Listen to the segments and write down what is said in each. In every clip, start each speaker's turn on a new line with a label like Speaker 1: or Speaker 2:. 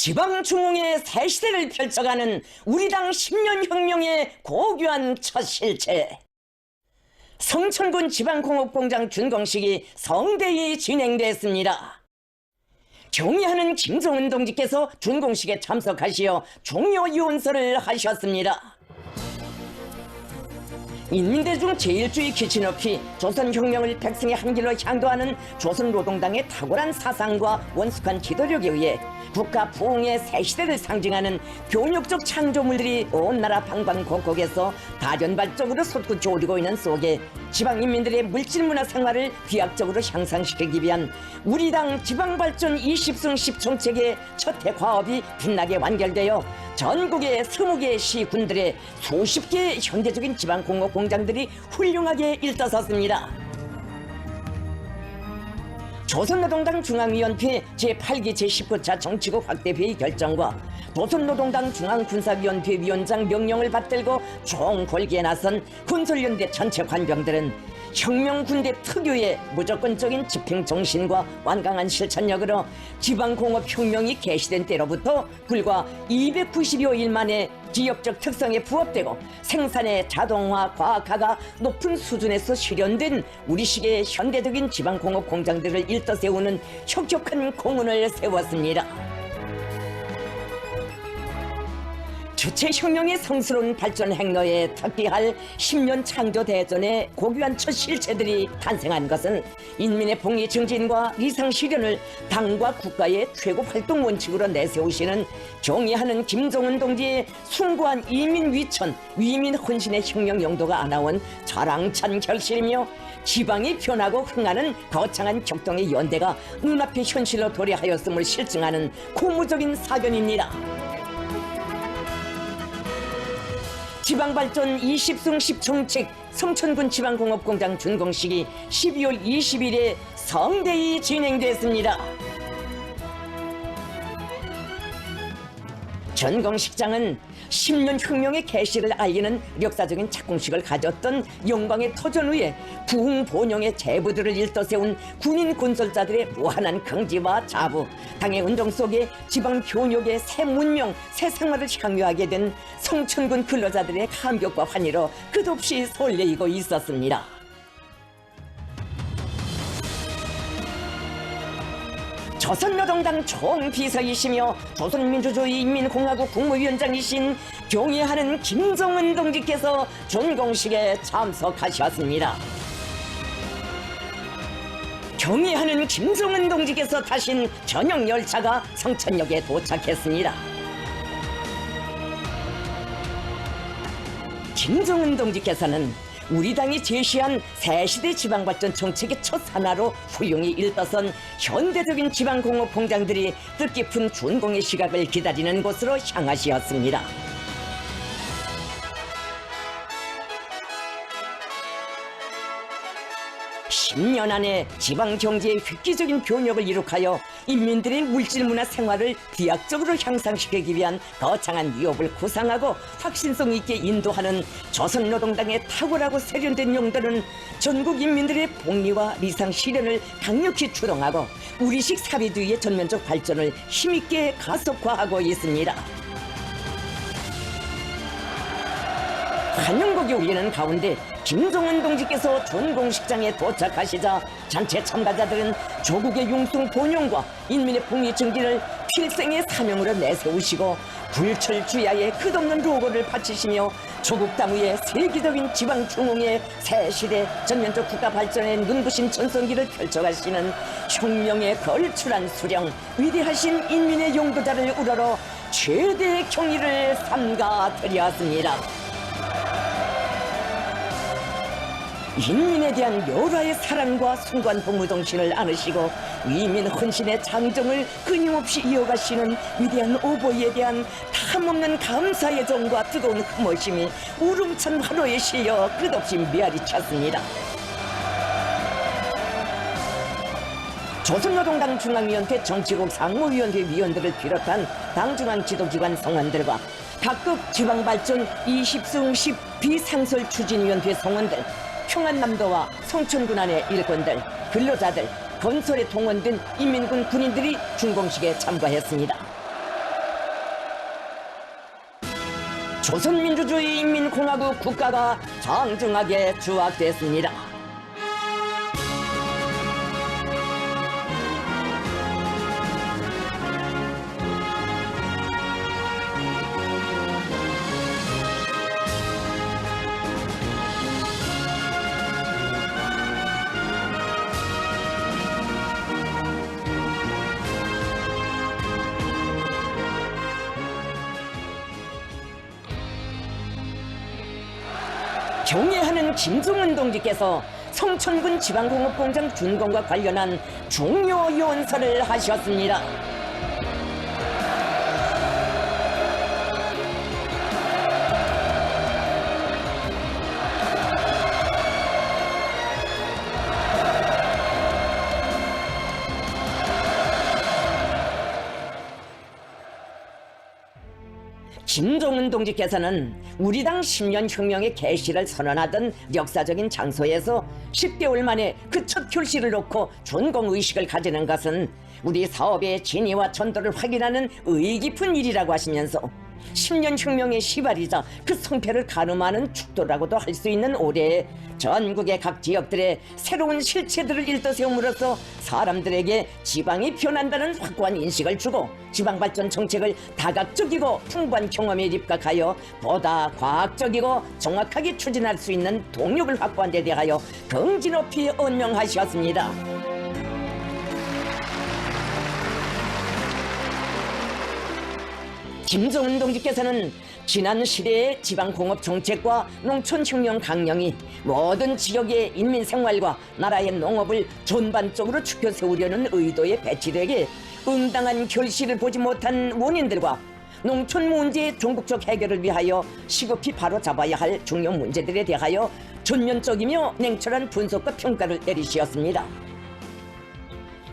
Speaker 1: 지방중흥의 새 시대를 펼쳐가는 우리 당 10년 혁명의 고귀한 첫 실체. 성천군 지방공업공장 준공식이 성대히 진행됐습니다. 경의하는 김정은 동지께서 준공식에 참석하시어 종료 유언서를 하셨습니다. 인민대중 제일주의 기치 높이 조선혁명을 백성의 한길로 향도하는 조선노동당의 탁월한 사상과 원숙한 지도력에 의해 국가 부흥의 새 시대를 상징하는 교육적 창조물들이 온 나라 방방곡곡에서 다변발적으로 솟구쳐 오르고 있는 속에 지방인민들의 물질문화 생활을 비약적으로 향상시키기 위한 우리 당 지방발전 20승 10정책의 첫해 과업이 빛나게 완결되어 전국의 20개의 시군들의 수십 개의 현대적인 지방공업 공장들이 훌륭하게 일떠섰습니다. 조선노동당 중앙위원회 제8기 제19차 정치국 확대회의 결정과 조선노동당 중앙군사위원회 위원장 명령을 받들고 총궐기에 나선 군설연대 전체 관병들은 혁명군대 특유의 무조건적인 집행정신과 완강한 실천력으로 지방공업혁명이 개시된 때로부터 불과 290여 일 만에 지역적 특성에 부합되고 생산의 자동화, 과학화가 높은 수준에서 실현된 우리식의 현대적인 지방공업 공장들을 일떠세우는 혁혁한 공헌을 세웠습니다. 주체혁명의 성스러운 발전 행로에 탁비할 10년 창조대전의 고귀한 첫 실체들이 탄생한 것은 인민의 복리 증진과 리상 실현을 당과 국가의 최고 활동 원칙으로 내세우시는 경의하는 김정은 동지의 숭고한 이민 위천, 위민 헌신의 혁명 용도가 안아온 자랑찬 결실이며 지방이 변하고 흥하는 거창한 격동의 연대가 눈앞의 현실로 도래하였음을 실증하는 고무적인 사견입니다. 지방발전 20승 10정책 성천군 지방공업공장 준공식이 12월 20일에 성대히 진행됐습니다. 준공식장은 10년 혁명의 개시를 알리는 역사적인 착공식을 가졌던 영광의 터전 위에 부흥 본영의 제부들을 일떠세운 군인 군설자들의 무한한 긍지와 자부, 당의 운동 속에 지방 효력의 새 문명, 새 생활을 향유하게 된 성천군 근로자들의 감격과 환희로 끝없이 설레이고 있었습니다. 조선노동당 총비서이시며 조선민주주의인민공화국 국무위원장이신 경의하는 김정은 동지께서 준공식에 참석하셨습니다. 경의하는 김정은 동지께서 타신 전용 열차가 성천역에 도착했습니다. 김정은 동지께서는 우리 당이 제시한 새시대 지방발전 정책의 첫 하나로 훌륭히 일떠선 현대적인 지방공업 공장들이 뜻깊은 준공의 시각을 기다리는 곳으로 향하시었습니다. 10년 안에 지방경제의 획기적인 변혁을 이룩하여 인민들의 물질문화 생활을 비약적으로 향상시키기 위한 거창한 위협을 구상하고 확신성 있게 인도하는 조선노동당의 탁월하고 세련된 용도는 전국 인민들의 복리와 리상 실현을 강력히 추동하고 우리식 사회주의의 전면적 발전을 힘있게 가속화하고 있습니다. 환영곡이 울리는 가운데 김정은 동지께서 준공식장에 도착하시자 전체 참가자들은 조국의 융숭 본영과 인민의 복리 증진을 필생의 사명으로 내세우시고 불철주야의 끝없는 로고를 바치시며 조국 당위의 세계적인 지방중흥의 새 시대 전면적 국가 발전의 눈부신 전성기를 펼쳐가시는 혁명에 걸출한 수령, 위대하신 인민의 용도자를 우러러 최대의 경의를 삼가드렸습니다. 인민에 대한 여라의 사랑과 숭고한 복무정신을 안으시고 위민 헌신의 장정을 끊임없이 이어가시는 위대한 오보이에 대한 탐없는 감사의 정과 뜨거운 흠모심이 우렁찬 환호에 실려 끝없이 메아리 쳤습니다. 조선노동당 중앙위원회 정치국 상무위원회 위원들을 비롯한 당중앙 지도기관 성원들과 각급 지방발전 20승 10 비상설 추진위원회 성원들, 평안남도와 성천군 안의 일꾼들, 근로자들, 건설에 동원된 인민군 군인들이 준공식에 참가했습니다. 조선민주주의 인민공화국 국가가 장중하게 추악됐습니다. 경애하는 김종은 동지께서 성천군 지방공업공장 준공과 관련한 중요 연설을 하셨습니다. 김종은 동지께서는 우리 당 10년 혁명의 개시를 선언하던 역사적인 장소에서 10개월 만에 그 첫 결실을 놓고 준공의식을 가지는 것은 우리 사업의 진위와 전도를 확인하는 의의 깊은 일이라고 하시면서 10년 혁명의 시발이자 그 성패를 가늠하는 축도라고도 할 수 있는 올해에 전국의 각 지역들의 새로운 실체들을 일떠세움으로써 사람들에게 지방이 변한다는 확고한 인식을 주고 지방발전 정책을 다각적이고 풍부한 경험에 입각하여 보다 과학적이고 정확하게 추진할 수 있는 동력을 확보한 데 대하여 긍지 높이 언명하셨습니다. 김종은 동지께서는 지난 시대의 지방공업 정책과 농촌혁명 강령이 모든 지역의 인민 생활과 나라의 농업을 전반적으로 축혀 세우려는 의도에 배치되게 응당한 결실을 보지 못한 원인들과 농촌 문제의 종국적 해결을 위하여 시급히 바로잡아야 할 중요 문제들에 대하여 전면적이며 냉철한 분석과 평가를 내리시었습니다.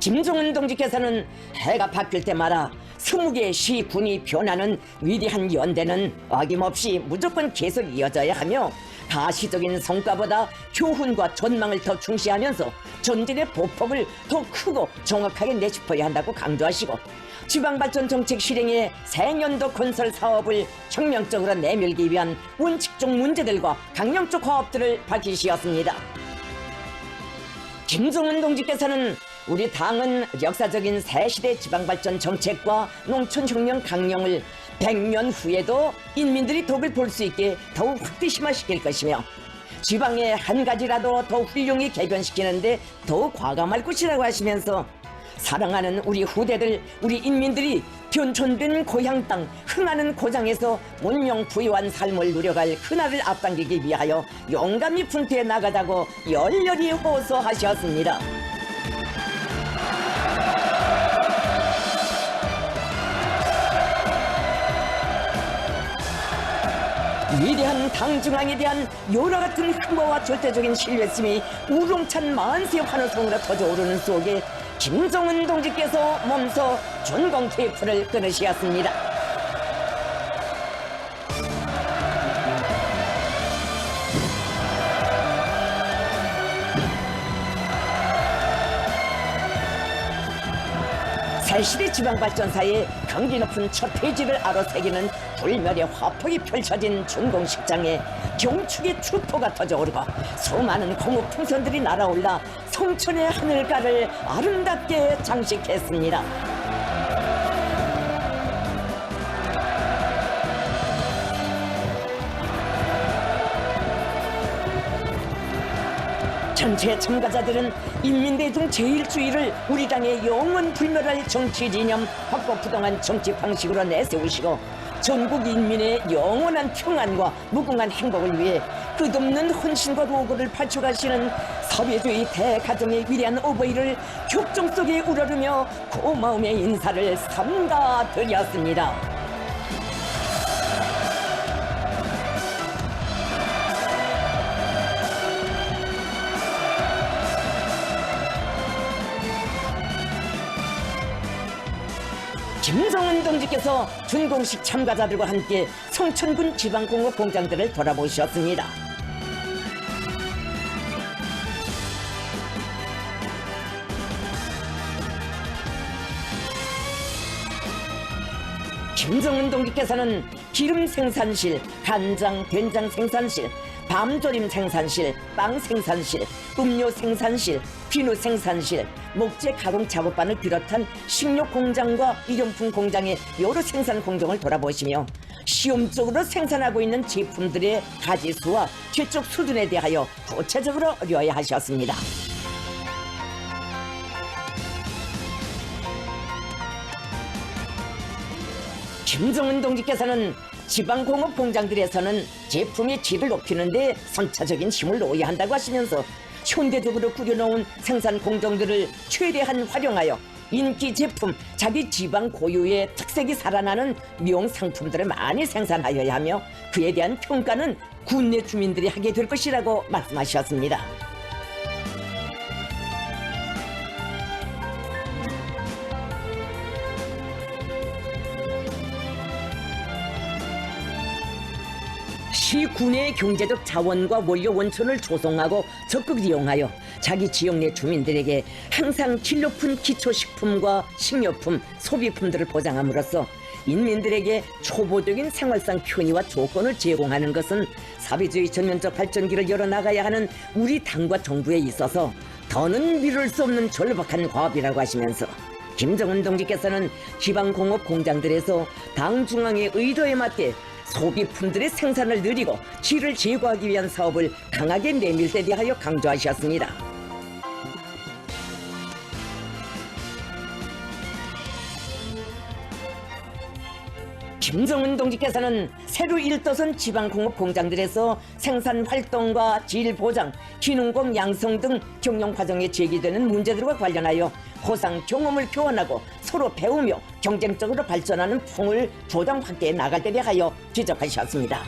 Speaker 1: 김종은 동지께서는 해가 바뀔 때마다 20개의 시, 군이 변하는 위대한 연대는 어김없이 무조건 계속 이어져야 하며 가시적인 성과보다 교훈과 전망을 더 중시하면서 전진의 보폭을 더 크고 정확하게 내짚어야 한다고 강조하시고 지방발전 정책 실행의 새년도 건설 사업을 혁명적으로 내밀기 위한 원칙적 문제들과 강령적 화합들을 밝히시었습니다. 김종은 동지께서는 우리 당은 역사적인 새시대 지방발전 정책과 농촌혁명 강령을 100년 후에도 인민들이 덕을 볼 수 있게 더욱 확대심화시킬 것이며 지방의 한 가지라도 더 훌륭히 개변시키는데 더욱 과감할 것이라고 하시면서 사랑하는 우리 후대들, 우리 인민들이 변천된 고향 땅, 흥하는 고장에서 문명 부유한 삶을 누려갈 그날을 앞당기기 위하여 용감히 분투해 나가자고 열렬히 호소하셨습니다. 위대한 당중앙에 대한 여러 같은 흠모와 절대적인 신뢰심이 우렁찬 만세 환호성으로 터져오르는 속에 김종은 동지께서 몸소 준공 테이프를 끊으시었습니다. 새시대 지방발전사의 강기 높은 첫 페이지를 아로새기는 불멸의 화폭이 펼쳐진 준공식장에 경축의 추포가 터져오르고 수많은 공업 풍선들이 날아올라 성천의 하늘가를 아름답게 장식했습니다. 전체 참가자들은 인민대중 제1주의를 우리 당의 영원 불멸할 정치 진영 확고부동한 정치 방식으로 내세우시고 전국 인민의 영원한 평안과 무궁한 행복을 위해 끝없는 헌신과 노고를 바쳐가시는 사회주의 대가정의 위대한 어버이를 격정 속에 우러르며 고마움의 인사를 삼가 드렸습니다. 김종은 동지께서 준공식 참가자들과 함께 성천군 지방공업 공장들을 돌아보셨습니다. 김종은 동지께서는 기름 생산실, 간장, 된장 생산실, 밤조림 생산실, 빵 생산실, 음료 생산실, 비누 생산실, 목재 가공 작업반을 비롯한 식료 공장과 일용품 공장의 여러 생산 공정을 돌아보시며 시험적으로 생산하고 있는 제품들의 가지수와 실적 수준에 대하여 구체적으로 의뢰하셨습니다. 김정은 동지께서는 지방공업 공장들에서는 제품의 질을 높이는 데 선차적인 힘을 놓아야 한다고 하시면서 현대적으로 꾸려놓은 생산 공정들을 최대한 활용하여 인기 제품, 자기 지방 고유의 특색이 살아나는 명상품들을 많이 생산하여야 하며 그에 대한 평가는 국내 주민들이 하게 될 것이라고 말씀하셨습니다. 시 군의 경제적 자원과 원료 원천을 조성하고 적극 이용하여 자기 지역 내 주민들에게 항상 질 높은 기초식품과 식료품, 소비품들을 보장함으로써 인민들에게 초보적인 생활상 편의와 조건을 제공하는 것은 사회주의 전면적 발전기를 열어나가야 하는 우리 당과 정부에 있어서 더는 미룰 수 없는 절박한 과업이라고 하시면서 김정은 동지께서는 지방공업 공장들에서 당 중앙의 의도에 맞게 소비품들의 생산을 늘리고 질을 제고하기 위한 사업을 강하게 내밀 데 대하여 강조하셨습니다. 김정은 동지께서는 새로 일도선 지방공업 공장들에서 생산 활동과 질 보장, 기능공 양성 등 경영 과정에 제기되는 문제들과 관련하여 호상 경험을 교환하고 서로 배우며 경쟁적으로 발전하는 풍을 조정 확대해 나갈 데 대하여 지적하셨습니다.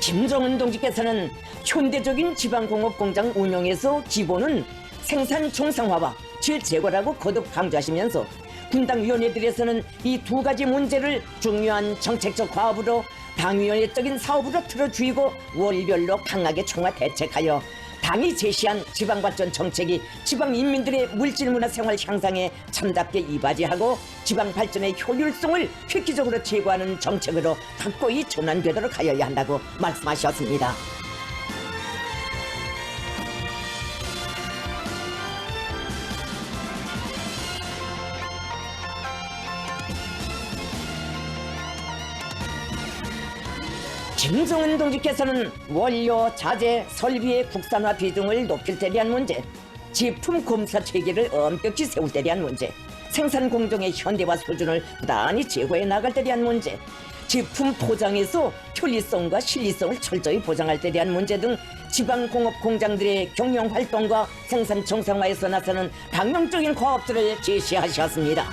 Speaker 1: 김정은 동지께서는 현대적인 지방공업 공장 운영에서 기본은 생산 정상화와 질 제고라고 거듭 강조하시면서 분당위원회들에서는 이 두 가지 문제를 중요한 정책적 과업으로 당위원회적인 사업으로 틀어주이고 월별로 강하게 총화 대책하여 당이 제시한 지방발전 정책이 지방인민들의 물질문화 생활 향상에 참답게 이바지하고 지방발전의 효율성을 획기적으로 제고하는 정책으로 확고히 전환되도록 하여야 한다고 말씀하셨습니다. 김정은 동지께서는 원료, 자재, 설비의 국산화 비중을 높일 때 대한 문제, 제품 검사 체계를 엄격히 세울 때 대한 문제, 생산 공정의 현대화 수준을 부단히 제고해 나갈 때 대한 문제, 제품 포장에서 편리성과 신리성을 철저히 보장할 때 대한 문제 등 지방공업 공장들의 경영 활동과 생산 정상화에서 나서는 방향적인 과업들을 제시하셨습니다.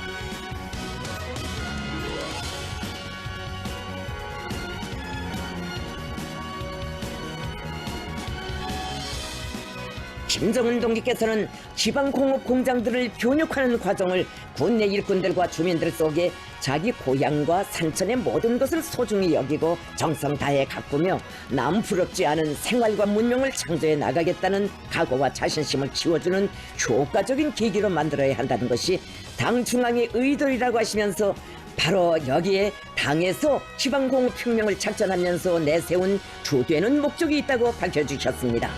Speaker 1: 김정은 동지께서는 지방공업 공장들을 변혁하는 과정을 국내 일꾼들과 주민들 속에 자기 고향과 산천의 모든 것을 소중히 여기고 정성 다해 가꾸며 남 부럽지 않은 생활과 문명을 창조해 나가겠다는 각오와 자신심을 키워주는 효과적인 계기로 만들어야 한다는 것이 당 중앙의 의도이라고 하시면서 바로 여기에 당에서 지방공업혁명을 작전하면서 내세운 주되는 목적이 있다고 밝혀주셨습니다.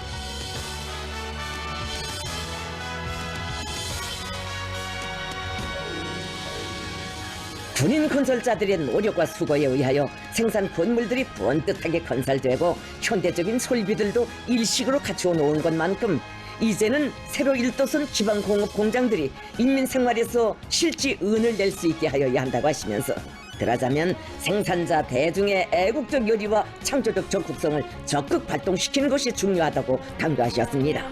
Speaker 1: 군인 건설자들의 노력과 수고에 의하여 생산 건물들이 번듯하게 건설되고 현대적인 설비들도 일식으로 갖추어 놓은 것만큼 이제는 새로 일도선 지방공업 공장들이 인민 생활에서 실제 은을 낼 수 있게 하여야 한다고 하시면서 그러자면 생산자 대중의 애국적 열의와 창조적 적극성을 적극 발동시키는 것이 중요하다고 강조하셨습니다.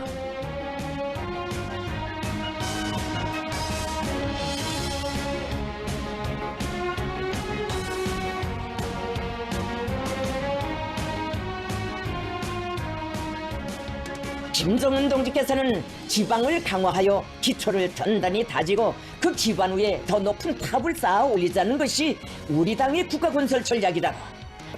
Speaker 1: 김정은 동지께서는 지방을 강화하여 기초를 단단히 다지고 그 기반 위에 더 높은 탑을 쌓아 올리자는 것이 우리 당의 국가건설 전략이라고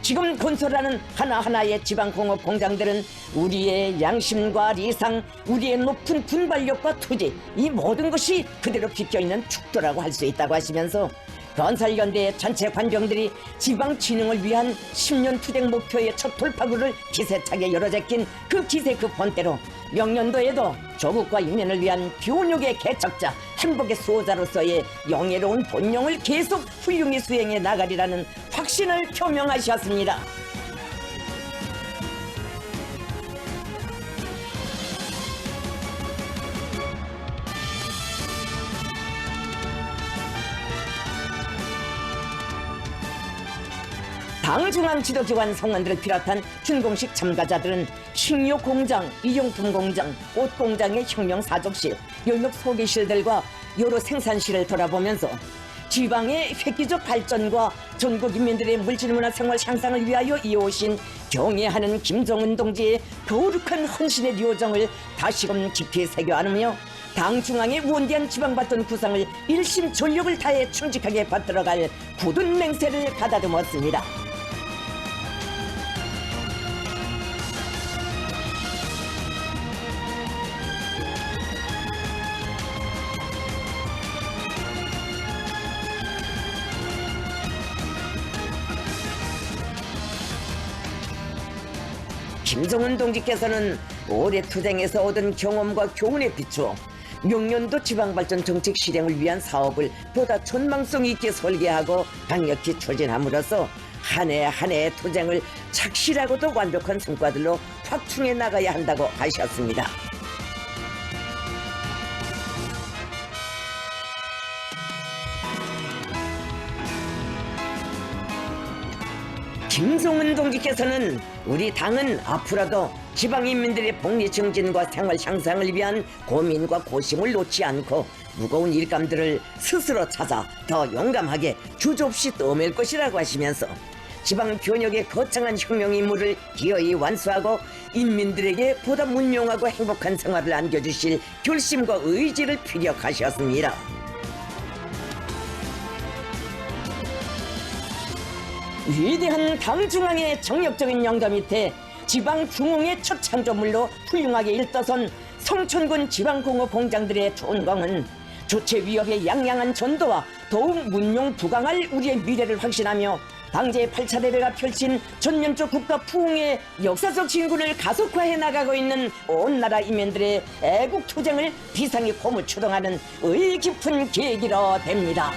Speaker 1: 지금 건설하는 하나하나의 지방공업 공장들은 우리의 양심과 리상, 우리의 높은 분발력과 투지, 이 모든 것이 그대로 비껴있는 축도라고 할 수 있다고 하시면서 건설연대의 전체 관병들이 지방 진흥을 위한 10년 투쟁 목표의 첫 돌파구를 기세차게 열어제낀 그 기세 그 본대로 명년도에도 조국과 인민을 위한 교육의 개척자, 행복의 수호자로서의 영예로운 본령을 계속 훌륭히 수행해 나가리라는 확신을 표명하셨습니다. 당 중앙 지도기관 성원들을 비롯한 준공식 참가자들은 식료 공장, 일용품 공장, 옷 공장의 혁명 사족실, 열목 소개실들과 여러 생산실을 돌아보면서 지방의 획기적 발전과 전국 인민들의 물질문화 생활 향상을 위하여 이어오신 경애하는 김정은 동지의 거룩한 헌신의 요정을 다시금 깊이 새겨 안으며 당 중앙의 원대한 지방발전 구상을 일심 전력을 다해 충직하게 받들어갈 굳은 맹세를 가다듬었습니다. 김정은 동지께서는 올해 투쟁에서 얻은 경험과 교훈에 비추어 명년도 지방발전 정책 실행을 위한 사업을 보다 전망성 있게 설계하고 강력히 추진함으로써 한 해 한 해의 투쟁을 착실하고도 완벽한 성과들로 확충해 나가야 한다고 하셨습니다. 김정은 동지께서는 우리 당은 앞으로도 지방인민들의 복리 증진과 생활 향상을 위한 고민과 고심을 놓지 않고 무거운 일감들을 스스로 찾아 더 용감하게 주저없이 떠맬 것이라고 하시면서 지방 변혁의 거창한 혁명 임무를 기어이 완수하고 인민들에게 보다 문명하고 행복한 생활을 안겨주실 결심과 의지를 피력하셨습니다. 위대한 당 중앙의 정력적인 영감 밑에 지방 중흥의 첫 창조물로 훌륭하게 일떠선 성천군 지방공업 공장들의 존광은 조체 위협의 양양한 전도와 더욱 문명 부강할 우리의 미래를 확신하며 당제 8차 대회가 펼친 전면적 국가 부흥의 역사적 진군을 가속화해 나가고 있는 온 나라 인민들의 애국 투쟁을 비상히 고무 추동하는 의 깊은 계기로 됩니다.